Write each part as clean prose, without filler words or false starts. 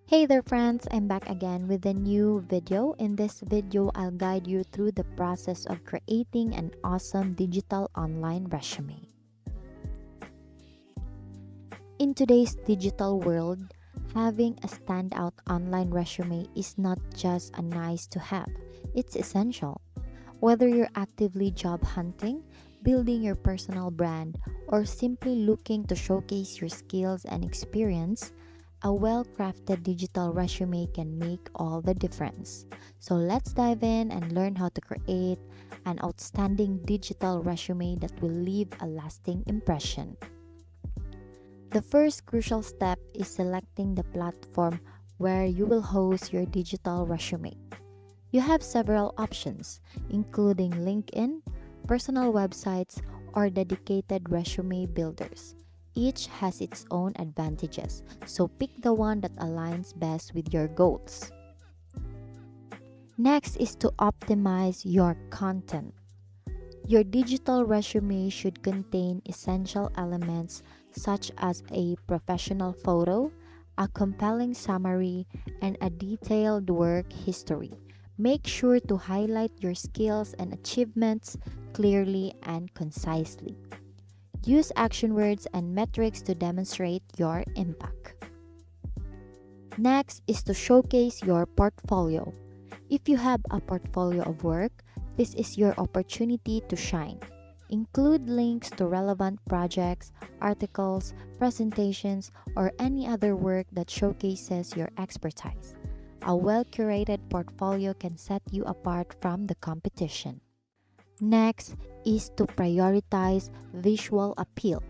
Hey there friends, I'm back again with a new video. In this video, I'll guide you through the process of creating an awesome digital online resume. In today's digital world, having a standout online resume is not just a nice to have, it's essential. Whether you're actively job hunting, building your personal brand, or simply looking to showcase your skills and experience, a well crafted digital resume can make all the difference. So let's dive in and learn how to create an outstanding digital resume that will leave a lasting impression. The first crucial step is selecting the platform where you will host your digital resume. You have several options, including LinkedIn, personal websites, or dedicated resume builders. Each has its own advantages, so pick the one that aligns best with your goals. Next is to optimize your content. Your digital resume should contain essential elements such as a professional photo, a compelling summary, and a detailed work history. Make sure to highlight your skills and achievements clearly and concisely. Use action words and metrics to demonstrate your impact. Next is to showcase your portfolio. If you have a portfolio of work, this is your opportunity to shine. Include links to relevant projects, articles, presentations, or any other work that showcases your expertise. A well-curated portfolio can set you apart from the competition. Next is to prioritize visual appeal.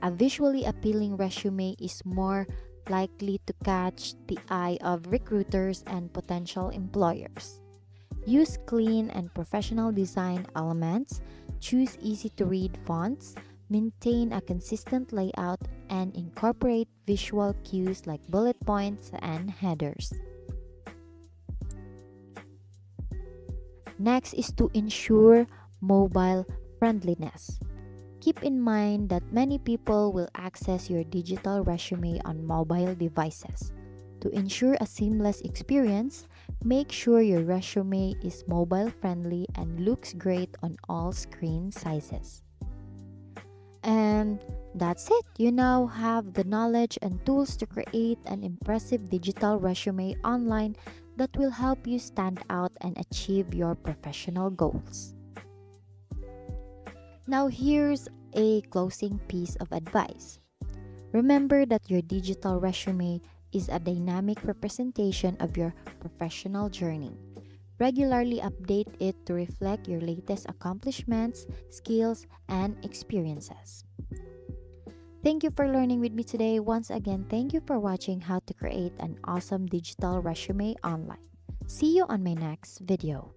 A visually appealing resume is more likely to catch the eye of recruiters and potential employers. Use clean and professional design elements, choose easy to read fonts, maintain a consistent layout, and incorporate visual cues like bullet points and headers. Next is to ensure mobile friendliness. Keep in mind that many people will access your digital resume on mobile devices. To ensure a seamless experience, make sure your resume is mobile friendly and looks great on all screen sizes. And that's it. You now have the knowledge and tools to create an impressive digital resume online that will help you stand out and achieve your professional goals. Now, here's a closing piece of advice. Remember that your digital resume is a dynamic representation of your professional journey. Regularly update it to reflect your latest accomplishments, skills, and experiences. Thank you for learning with me today. Once again, thank you for watching how to create an awesome digital resume online. See you on my next video.